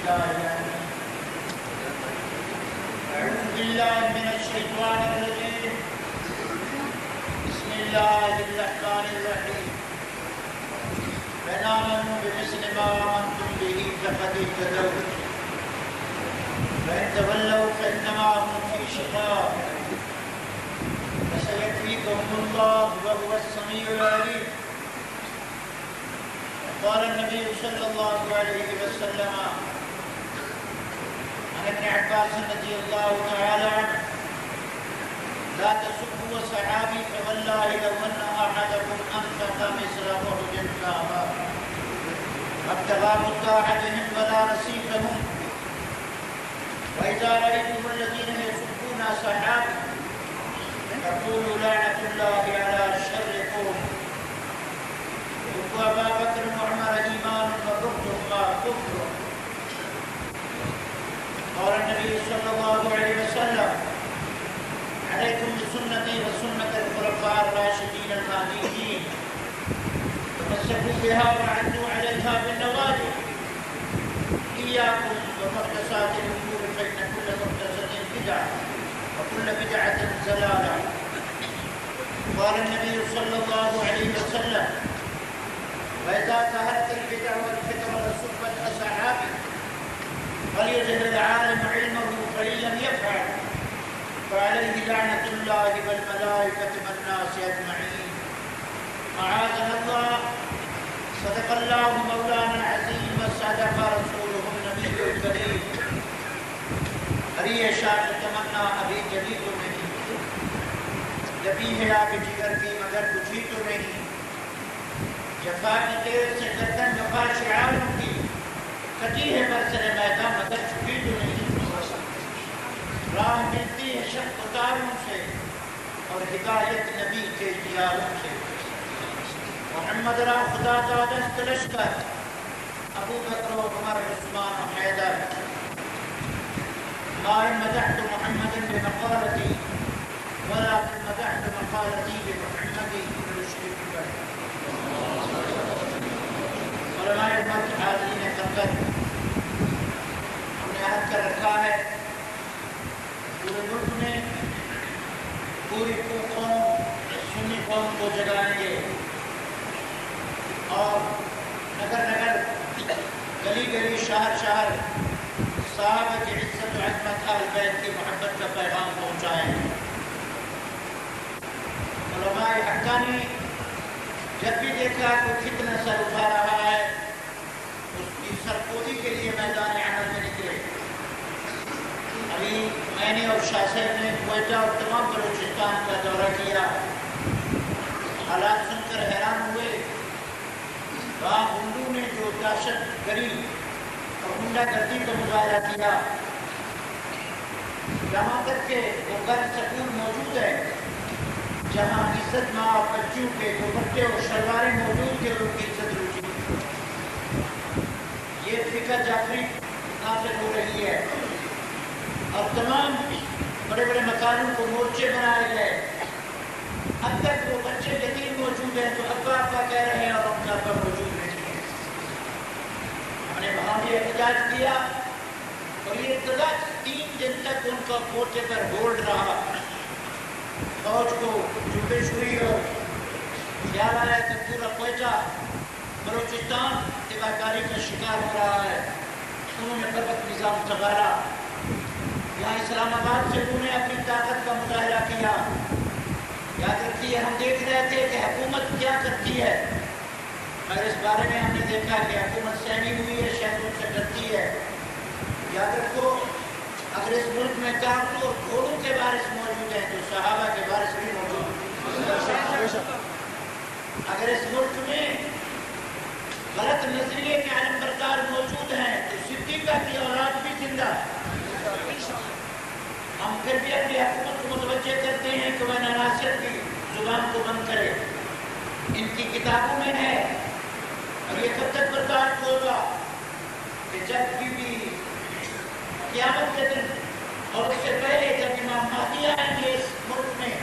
أعوذ بالله من الشيطان الرجيم. بسم الله الرحمن الرحيم. فإن آمنوا بمثل ما آمنتم به فقد اهتدوا وإن تولوا فإنما هم في شقاق فسيكفيكهم الله وهو السميع العليم. قال النبي صلى الله عليه وسلم عن ابن عباس رضي الله تعالى عنه: لا تسبوا صحابي فوالله لو أن أحدكم أنفق مثل أحد ذهبا ابتغى متاعتهم ولا نصيبهم. وإذا رأيتم الذين يسبون صحابي فقولوا لعنة الله على شركم. وأبا بكر وعمر إيمان وبغضهما كفر. قال النبي صلى الله عليه وسلم: عليكم بسنتي وسنة الخلفاء الراشدين المهديين تمسكوا بها وعدوا عليها بالنواجذ. إياكم ومحدثات الأمور فإن كل محدثة بدعة وكل بدعة ضلالة. قال النبي صلى الله عليه وسلم: وإذا ظهرت البدع والفتن وسبت أصحابه فليظهر العالم علمه فإن لم يفعل فعليه لعنة الله والملائكة والناس أجمعين. أعاذنا الله. صدق الله مولانا العظيم وصدق رسوله النبي الكريم. ارے شاہ تمنا ابھی جبھی تو نہیں، جبھی ہے آگ جگر کی مگر بجھی تو نہیں. جفا کی تیر سے گردن وفا شعاروں کی کٹی ہے برسر میدان مگر چھپی تو نہیں. راہ ملتی ہے شب اتاروں سے اور ہدایت نبی کے دیاروں سے. محمد را خدا دادست لشکر ابو بکر و عمر عثمان و حیدر. ما إن مدحت محمد بمقالتي ولكن مدحت مقالتي بمحمد المشرك به. علماء امت حاضرین خدمت، ہم نے عہد کر رکھا ہے پورے ملک میں پوری قوم سنی قوم کو جگائیں گے اور نگر نگر گلی گلی شہر شہر صحابہ کی عزت و عظمت اہل بیت کی محبت کا پیغام پہنچائیں. علماء حقانی جب بھی دیکھا کوئی فتنہ سر اٹھا رہا ہے اس کی سرکوبی کے لیے میدان عمل میں نکلے. ابھی میں نے اور شاہ صاحب نے کوئٹہ اور تمام بلوچستان کا دورہ کیا. حالات سن کر حیران ہوئے. وہاں ہندو نے جو دہشت گری اور غنڈہ گردی کا مظاہرہ کیا، یہاں تک کہ وہ گھر سکون موجود ہے جہاں عزت ماں بچوں کے دوپٹے اور شلواریں موجود تھے ان کی عزت روٹی. یہ فکر جعفری نازل ہو رہی ہے اور تمام بڑے بڑے مکانوں کو مورچے بنائے گئے. اب تک وہ بچے یتیم موجود ہیں تو ابا ابا کہہ رہے ہیں اور ان کا ابا موجود نہیں ہے. ہم نے وہاں بھی احتجاج کیا اور یہ احتجاج 3 دن تک ان کا کوٹے پر ہولڈ رہا. فوج کو جوتے شوئی اور خیال آیا کہ پورا کوئٹہ بلوچستان تباہکاری کا شکار ہو رہا ہے. انہوں نے بربط نظام سنبھالا. یہاں اسلام آباد سے انہوں نے اپنی طاقت کا مظاہرہ کیا. یاد رکھیے ہم دیکھ رہے تھے کہ حکومت کیا کرتی ہے مگر اس بارے میں ہم نے دیکھا کہ حکومت سہمی ہوئی ہے، شہروں سے ڈرتی ہے. یاد رکھو اگر اس ملک میں کانٹوں اور گھوڑوں کے وارث موجود ہیں تو صحابہ کے وارث بھی موجود ہیں. اگر اس ملک میں غلط نظریے کے علم بردار موجود ہیں تو صدیقہ کی اولاد بھی زندہ ہے. ہم پھر بھی اپنی حکومت کو متوجہ کرتے ہیں کہ وہ عناصر کی زبان کو بند کرے. ان کی کتابوں میں ہے اور یہ کب تک برداشت ہوگا کہ جب بھی قیامت کے دن اور اس سے پہلے جب امام مہدی آئیں گے اس ملک میں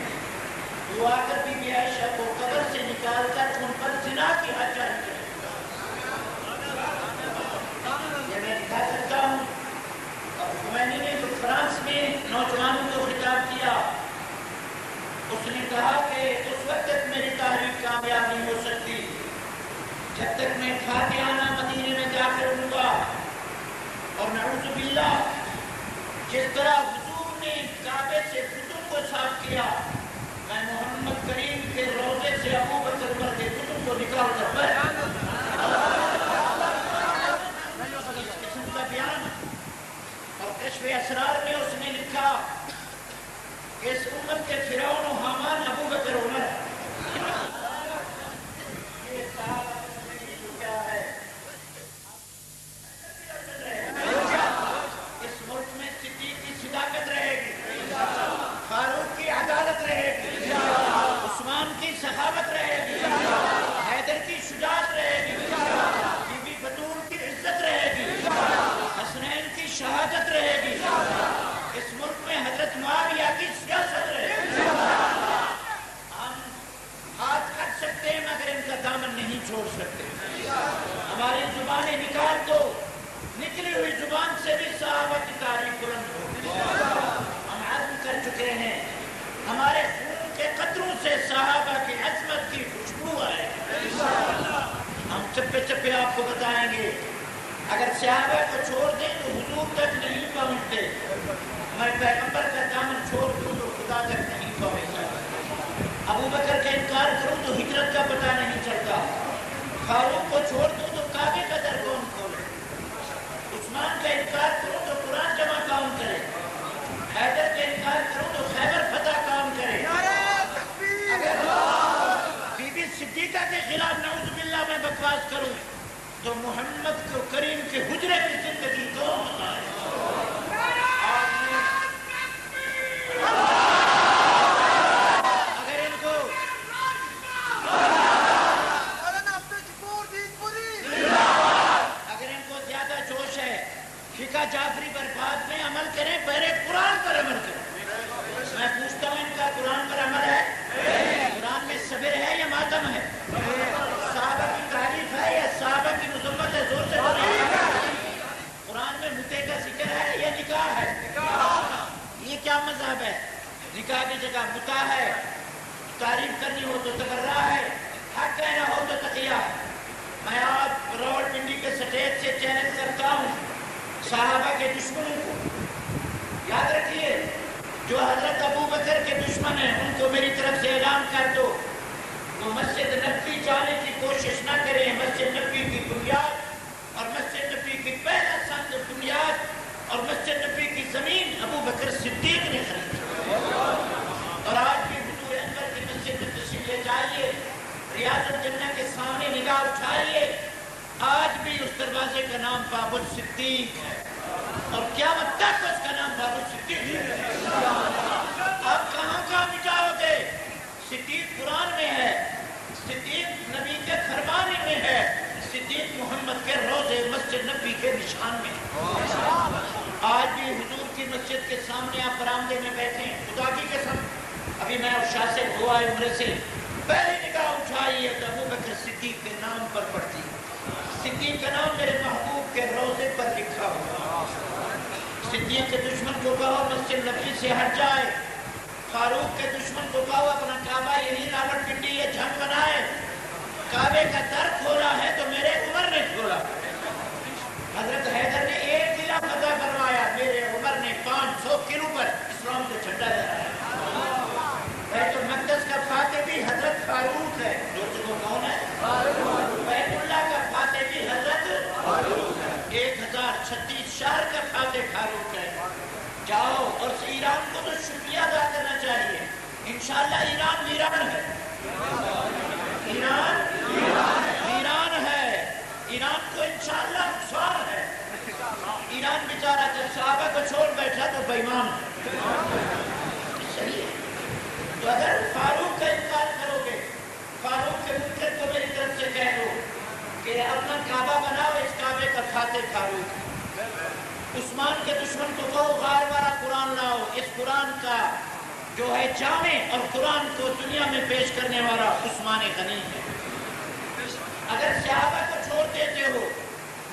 وہ آ کر بھی عائشہ کو قبر سے نکال کر ان پر زنا کی حد جاری کرے. یہ میں دکھا سکتا ہوں جب تک میں فاتحانہ مدینے میں داخل ہوں گا. اور نعوذ باللہ جس طرح حضور نے کعبے سے کتب کو صاف کیا، میں محمد کریم کے روضے سے ابو بکر کے کتب کو نکال کر اس قسم کا بیان. اور کشف اسرار میں اس نے لکھا کہ اس امت کے فرعون و حامان ابو بکر عمر. یہ کیا ہے؟ اس ملک میں صدیق کی صداقت رہے گی، فاروق کی عدالت رہے گی، عثمان کی سخاوت رہے گی، حیدر کی شجاعت رہے گی، بی بی بطول کی عزت رہے گی، حسنین کی شہادت رہے گی، اس ملک میں حضرت معاویہ کی سیاست رہے گی. ہم ہاتھ کر سکتے ہیں مگر ان کا دامن نہیں چھوڑ سکتے. ہماری زبانیں نکال دو، نکلی ہوئی زبان سے بھی صحابہ کی تعریف بلند ہو. ہم عزم کر چکے ہیں ہمارے خون کے قطروں سے صحابہ کی عظمت کی خوشبو آئے. ہم چپے چپے آپ کو بتائیں گے اگر صحابہ کو چھوڑ دیں تو حضور تک نہیں پہنچتے. میں پیغمبر کا دامن چھوڑ دوں تو خدا تک نہیں پہنچتا. ابو بکر کا انکار کروں تو ہجرت کا پتہ نہیں چلتا. فاروق کو چھوڑ دوں تو کعبے کا در کون کھولے. عثمان کا انکار کروں تو قرآن جمع کون کرے. حیدر کا انکار کروں تو خیبر فتح کون کرے. اگر بی بی صدیقہ کے خلاف نعوذ باللہ میں بکواس کروں تو محمد کو کریم کے حجرے کی زندگی کون بتائے. جعفری پر بعد میں عمل کریں، پہلے قرآن پر عمل کریں. میں پوچھتا ہوں ان کا قرآن پر عمل ہے؟ قرآن میں صبر ہے یا ماتم ہے؟ صحابہ کی تعریف ہے یا صحابہ کی مذمت ہے؟ زور سے بولیں. قرآن میں متے کا ذکر ہے یا نکاح ہے؟ یہ کیا مذہب ہے؟ نکاح کی جگہ متا ہے، تعریف کرنی ہو تو تبرہ ہے، حق کہنا ہو تو تقیہ ہے. میں آج راول پنڈی کے سٹیج سے چیلنج کرتا ہوں صحابہ کے دشمنوں کو. یاد رکھیے جو حضرت ابو بکر کے دشمن ہیں ان کو میری طرف سے اعلان کر دو وہ مسجد نبوی جانے کی کوشش نہ کریں. مسجد نبوی کی بنیاد اور مسجد نبوی کی پہلا سند بنیاد اور مسجد نبوی کی زمین ابو بکر صدیق نے خریدی. اور آج بھی حضور انور کی مسجد میں تشریف لے جائیے، ریاض الجنہ کے سامنے نگاہ اٹھائیے، آج بھی اس دروازے کا نام باب الصدیق ہے اور قیامت تک اس کا نام باب الصدیق ہے. آپ کہاں مٹاؤ گے؟ صدیق قرآن میں ہے، صدیق نبی کے فرمانے میں ہے، صدیق محمد کے روضے مسجد نبی کے نشان میں ہے. آج بھی حضور کی مسجد کے سامنے آپ برآمدے میں بیٹھے ہیں. خدا کی قسم ابھی میں اور شاہ سے دعا عمرے سے پہلی نگاہ اٹھائیے تو ابو بکر صدیق کے نام پر پڑتی. صدیق کا نام میرے محبوب کے روضے پر لکھا ہوا. صدیق کے دشمن کو کہو مسجد نبی سے ہٹ جائے. فاروق کے دشمن کو کہو اپنا کعبہ یہی راول پنڈی یہ جھنگ بنائے. کعبے کا در کھولا ہے تو میرے عمر نے کھولا. حضرت حیدر نے ایک قلعہ فتح کروایا، میرے عمر نے 500 کلو پر اسلام کا جھنڈا لہرایا. بیت المقدس کا فاتح بھی حضرت فاروق ہے. جو کون ہے؟ بیت اللہ کا فاتح بھی حضرت فاروق ہے. 1036 شہر کا فاتح فاروق ہے. جاؤ اور ایران کو تو شکریہ ادا کرنا چاہیے. انشاءاللہ ایران ویران ہے. ایران ہے. ایران کو انشاءاللہ نقصان ہے. ایران بیچارہ جب صحابہ کو چھوڑ بیٹھا تو بے ایمان صحیح ہے. تو اگر فاروق کا انکار کرو گے، فاروق کے منکر کو میری طرف سے کہہ دو کہ اپنا کعبہ بناؤ، اس کعبے کا فاتح فاروق. عثمان کے دشمن کو کہو غار والا قرآن لاؤ، اس قرآن کا جو ہے جامع اور قرآن کو دنیا میں پیش کرنے والا عثمان غنی ہے. اگر صحابہ کو چھوڑ دیتے ہو،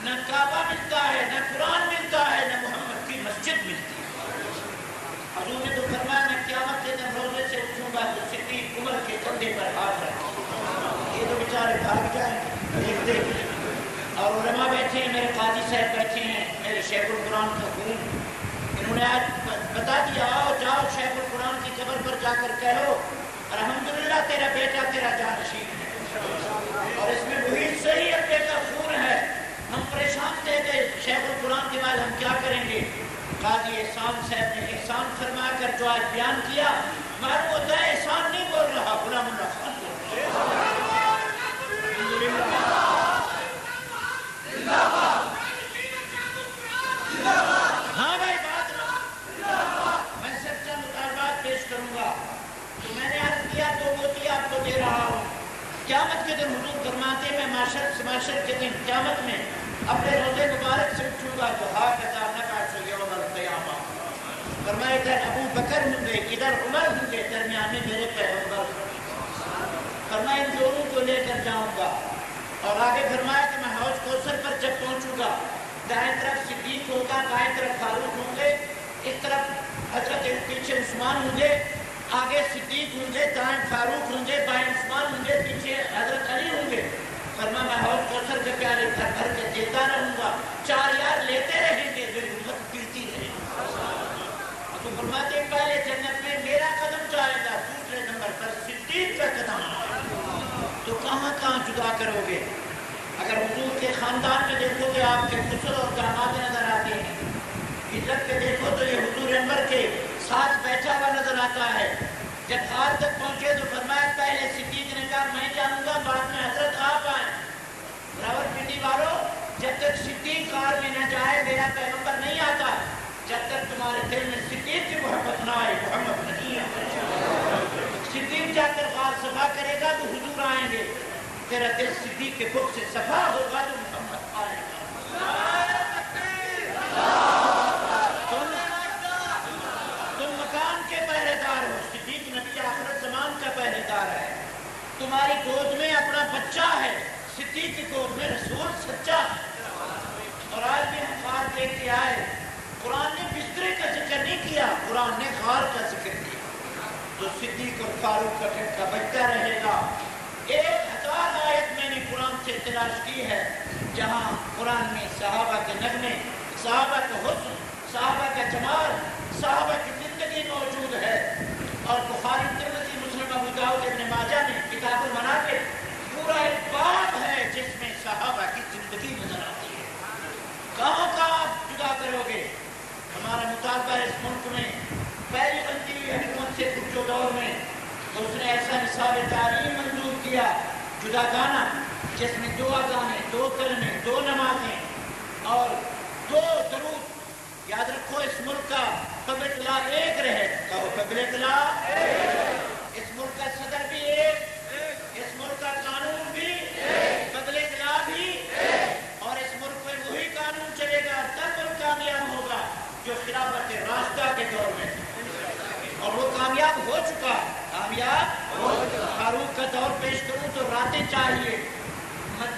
نہ کعبہ ملتا ہے، نہ قرآن ملتا ہے، نہ محمد کی مسجد ملتی ہے. حضور نے تو فرمایا میں قیامت کے دن روزے سے اٹھوں گا تو صدیق عمر کے کندھے پر ہاتھ رکھیں. یہ تو بیچارے بھاگ جائیں گے. دیکھتے اور علماء بیٹھے ہیں، میرے قاضی صاحب بیٹھے ہیں، میرے شیخ القرآن کا خون، انہوں نے آج بتا دیا آؤ جاؤ شیخ القرآن کی قبر پر جا کر کہو الحمدللہ تیرا بیٹا تیرا جانشین ہے، اور اس میں وہی صحیح ابے کا خون ہے۔ ہم پریشان تھے کہ شیخ القرآن کے بعد ہم کیا کریں گے؟ قاضی احسان صاحب نے احسان فرما کر جو آج بیان کیا، معلوم ہوتا ہے احسان نہیں بول رہا، غلام اللہ خان بول رہا۔ ہاں بھائی بات میں سب چند مطالبات پیش کروں گا۔ تو میں نے عرض کیا تو وہ آپ کو دے رہا ہوں۔ قیامت کے دن حضور فرماتے میں معاشر کے دن قیامت میں اپنے روزے مبارک سے اٹھوں گا تو فرمایا ادھر ابو بکر ہوں گے، ادھر عمر ہوں گے، درمیان میں میرے پیغمبر، فرمایا ان دونوں کو لے کر جاؤں گا۔ اور آگے فرمایا کہ میں حوض کوثر پر جب پہنچوں گا، دائیں طرف صدیق ہوگا، بائیں طرف فاروق ہوں گے، اس طرف حضرت پیچھے عثمان ہوں گے، آگے صدیق ہوں گے، دائیں فاروق ہوں گے، بائیں عثمان ہوں گے، پیچھے حضرت علی ہوں گے۔ فرمایا میں حوض کوثر کے پیالے بھر بھر کے دیتا رہوں گا، 4 یار لیتے رہیں گے، میری امت گرتی رہے گی۔ تو فرماتے پہلے جنت میں میرا قدم جائے گا، دوسرے نمبر پر صدیق کا قدم۔ تو کہاں کہاں جدا کرو گے؟ اگر حضور کے خاندان میں دیکھو کہ آپ کے خسر اور داماد نظر آتے ہیں، ہجرت پہ دیکھو تو یہ حضور انور کے ساتھ بیٹھا ہوا نظر آتا ہے۔ جب غار تک پہنچے تو فرمایا پہلے صدیق نے کہا میں جاؤں گا، بعد میں حضرت آپ آئیں۔ راولپنڈی والوں، جب تک صدیق غار میں نہ جائے میرا پیغمبر نہیں آتا، جب تک تمہارے دل میں صدیق کی محبت نہ آئے محمد نہیں آتا۔ صدیق جا کر غار صفا کرے گا تو حضور آئیں گے، تیرا دل صدیق کے بخ سے صفا ہوگا تو محمد آئے گا۔ تم مکان کے پہرے دار ہو، صدیق نبی آخرت زمان کا پہرے دار ہے۔ تمہاری گود میں اپنا بچہ ہے، صدیق کی گود میں رسول سچا ہے۔ اور آج بھی ہم غار دیکھ کے آئے، قرآن نے بسترے کا ذکر نہیں کیا، قرآن نے غار کا ذکر کیا۔ تو صدیق اور فاروق کا ٹھٹکا بجتا رہے گا۔ 1000 آیت میں نے قرآن سے تلاش کی ہے جہاں قرآن میں صحابہ کے نغمے، صحابہ کا حسن، صحابہ کا جمال، صحابہ کی زندگی موجود ہے۔ اور بخاری، ترمذی، مسلم، ابو داؤد، ابن ماجہ میں کتاب المناقب پورا ایک باب ہے جس میں صحابہ کی زندگی نظر آتی ہے۔ کہاں کہاں آپ جدا کرو گے؟ ہمارا مطالبہ اس ملک میں پہلی بنتی ہوئی حکومت سے جو دور میں تو اس نے ایسا نصاب تعلیم منظور کیا جدا گانا، جس میں 2 اذانیں، 2 کلمے، 2 نمازیں اور 2 درود۔ یاد رکھو اس ملک کا پبلک لا ایک رہے، کہو پبلک لا ایک۔ اس ملک کا صدر بھی ایک، اس ملک کا قانون بھی پبلک لا بھی، اور اس ملک میں وہی قانون چلے گا تب ملک کامیاب ہوگا جو خلافت راشدہ کے دور میں، اور وہ کامیاب ہو چکا ہے، کامیاب ہو چکا۔ فاروق کا دور پیش کروں تو راتیں چاہیے،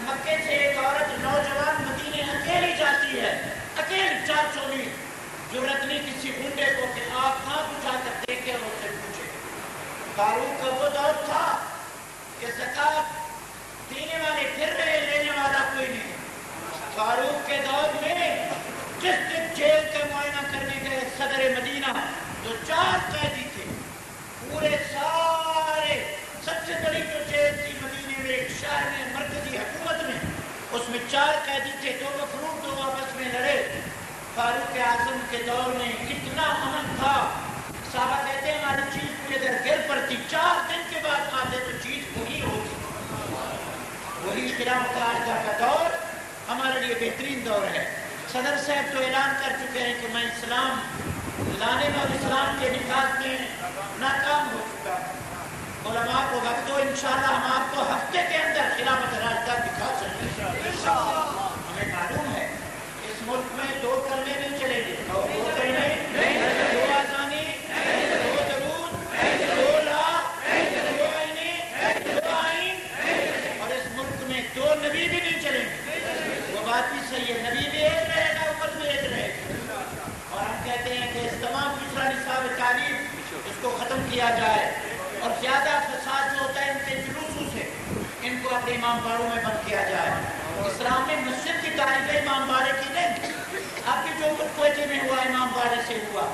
مکے سے ایک عورت نوجوان مدینے اکیلی جاتی ہے، اکیلی 400 میل، ضرورت نہیں کسی گنڈے کو کہ آپ ہاتھ اٹھا کر دیکھے اور اس سے پوچھے۔ فاروق کا وہ دور تھا کہ زکات دینے والے پھر رہے، لینے والا کوئی نہیں۔ فاروق کے دور میں جس دن جیل کا معائنہ کرنے گئے صدر مدینہ تو 4 قیدی تھے، پورے سارے سب سے بڑی جو جیل تھی مدینے میں ایک شہر میں مرکزی حکومت میں، اس میں 4 قیدی تھے، 2 مفروض 2 آپس میں لڑے۔ فاروق اعظم کے دور میں کتنا امن تھا، صحابہ کہتے ہیں ہماری چیز پوری ادھر گر پڑتی، 4 دن کے بعد آتے تو چیز وہی ہوتی۔ وہی خلافت راشدہ کا دور ہمارے لیے بہترین دور ہے۔ صدر صاحب تو اعلان کر چکے ہیں کہ میں اسلام لانے میں اور اسلام کے نفاذ میں ناکام ہو چکا۔ علماء کو وقت دو، انشاءاللہ ہم آپ کو ہفتے کے اندر خلافت راشدہ دکھا سکیں گے۔ ہمیں معلوم ہے اس ملک میں 2 کلمے نہیں چلیں گے، 2 کلمے، 2 آذانیں، 2 درود، 2 لا، 2 آئینے، 2 آئین، اور اس ملک میں 2 نبی بھی نہیں چلیں گے۔ وہ بات بھی صحیح ہے، نبی بھی ایک رہے گا، امت بھی ایک رہے گا۔ اور ہم کہتے ہیں کہ اس تمام دوسرا نصاب تعلیم اس کو ختم کیا جائے، اور زیادہ فساد جو ہوتا ہے ان کے جلوسوں سے ان کو اپنے امام باڑوں میں بند کیا جائے. اسلام میں مسجد کی تاریخ امام باڑے کی نہیں. اب بھی جو کچھ کوئٹے میں ہوا امام باڑے سے ہوا.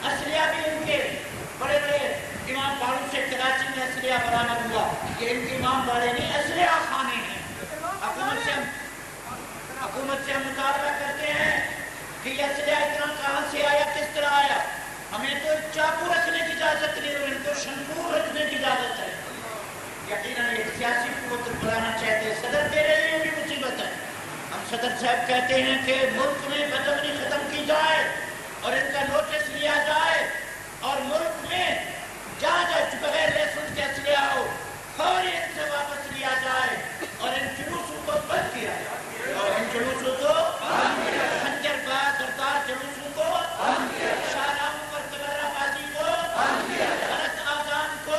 اسلحہ بھی ان کے بڑے بڑے امام باڑوں سے کراچی میں اسلحہ برآمد ہوا. یہ ان کے امام باڑے نہیں اسلحہ خانے ہیں. حکومت سے ہم مطالبہ کرتے ہیں کہ یہ اسلحہ اتنا کہاں سے آیا, کس طرح آیا. ہمیں تو چاقو رکھنے کی اجازت نہیں ہے, ان کو شنکور رکھنے کی اجازت ہے. یقیناً ایک سیاسی قوت بلانا چاہتے ہیں. صدر کہہ رہے ہیں بھی مصیبت ہے. ہم صدر صاحب کہتے ہیں کہ ملک میں بدامنی ختم کی جائے اور ان کا نوٹس لیا جائے اور ملک میں جہاں جہاں بغیر لائسنس کے اسلحہ ہو فوری ان سے واپس لیا جائے اور ان جلوسوں کو بند کیا جائے. اور ان جلوسوں کو خنجر باز دردار جلوسوں کو, شاہراہوں پر تبرہ بازی کو, غلط آذان کو,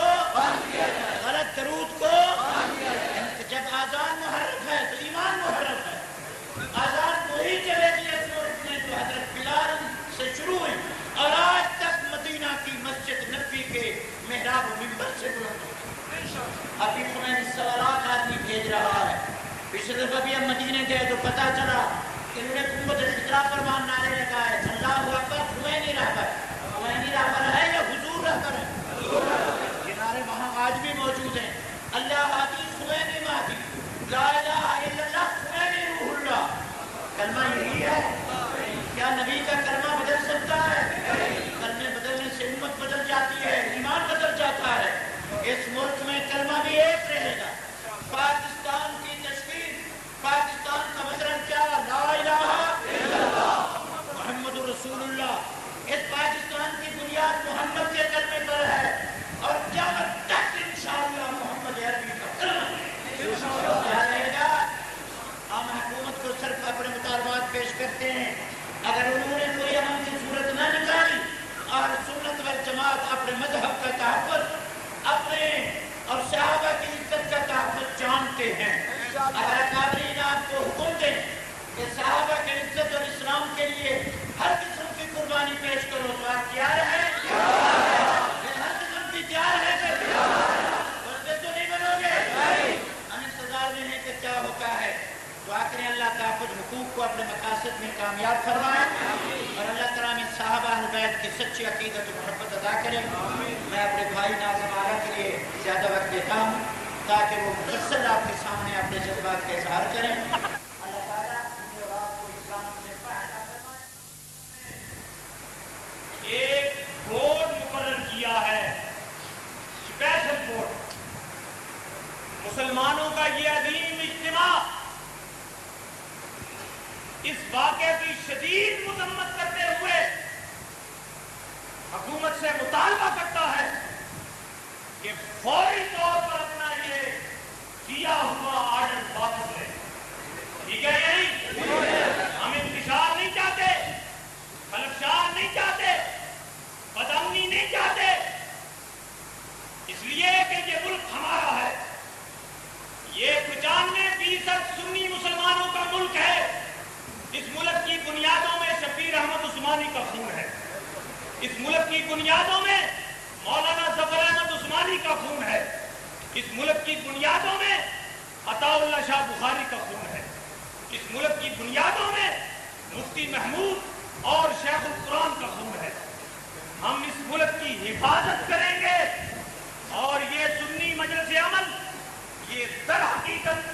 غلط درود کو. جب آذان محرم ہے تو ایمان محرم ہے. آزاد وہی چلے گی اس ملک میں جو حضرت بلال سے شروع ہوئی اور آج تک مدینہ کی مسجد نبی کے محراب و منبر سے بلند ہوئی. ابھی خمینی سوالات آدمی بھیج رہا ہے. پچھلے دفعہ بھی ہم مدینے گئے تو پتہ چلا کہ انہوں نے قوت الخطرہ فرمان نعرے لگائے اللہ اکبر خمینی رہبر. خمینی رہبر ہے یا حضور رہبر ہے؟ یہ نعرے وہاں آج بھی موجود ہیں. اللہ ہادی خمینی مہدی, لا الہ الا اللہ خمینی روح اللہ. کلمہ یہی ہے. کیا نبی کا کلمہ بدل سکتا ہے؟ کلمے بدلنے سے امت بدل جاتی ہے, ایمان بدل جاتا ہے. اس ملک میں کلمہ بھی ایک رہے گا. پاکستان کی تشکیل, پاکستان کا مطلب کیا؟ لا الہ الا اللہ محمد رسول اللہ. اس پاکستان کی بنیاد محمد کے کلمے پر ہے اور قیامت تک انشاءاللہ محمد عربی کا کلمہ رہے گا. ہم حکومت کو صرف اپنے مطالبات پیش کرتے ہیں. اگر انہوں نے کوئی امن کی صورت نہ نکالی اور سنت والجماعت اپنے مذہب کا تحفظ اپنے اور صحابہ کی عزت کا تحفظ جانتے ہیں, اگر اکابرین آپ کو حکم دیں کہ صحابہ کی عزت اور اسلام کے لیے ہر قسم کی قربانی پیش کرو تو آپ تیار ہیں؟ ہر قسم کی تیار ہے کہ بردے تو نہیں بنو گے؟ ہم انتظار میں ہیں کہ کیا ہوتا ہے. دعا کریں اللہ تعالیٰ حقوق کو اپنے مقاصد میں کامیاب فرمائے اور اللہ تعالیٰ میں صحابہ اہل بیت کی سچی عقیدت و محبت ادا کرے. میں اپنے بھائی ناظم آرا کے لیے زیادہ وقت دیتا ہوں تاکہ وہ مفصل آپ کے سامنے اپنے جذبات کا اظہار کریں. اللہ تعالیٰ مجھے اور آپ کو اسلام سے فائدہ فرمائے. ایک بورڈ مقرر کیا ہے, اسپیشل بورڈ. مسلمانوں کا یہ عظیم اجتماع اس واقعے کی شدید مذمت کرتے ہوئے حکومت سے مطالبہ کرتا ہے کہ فوری طور پر اپنا یہ کیا ہوا آرڈر واپس لے. ٹھیک ہے یا نہیں؟ ہم انتشار نہیں چاہتے, خلفشار نہیں چاہتے, بدامنی نہیں چاہتے, اس لیے کہ یہ ملک ہمارا ہے. یہ 95% سنی مسلمانوں کا ملک ہے. اس ملک کی بنیادوں میں شبیر احمد عثمانی کا خون ہے. اس ملک کی بنیادوں میں مولانا ظفر احمد عثمانی کا خون ہے. اس ملک کی بنیادوں میں عطا اللہ شاہ بخاری کا خون ہے. اس ملک کی بنیادوں میں مفتی محمود اور شیخ القرآن کا خون ہے. ہم اس ملک کی حفاظت کریں گے اور یہ سنی مجلس عمل یہ در حقیقت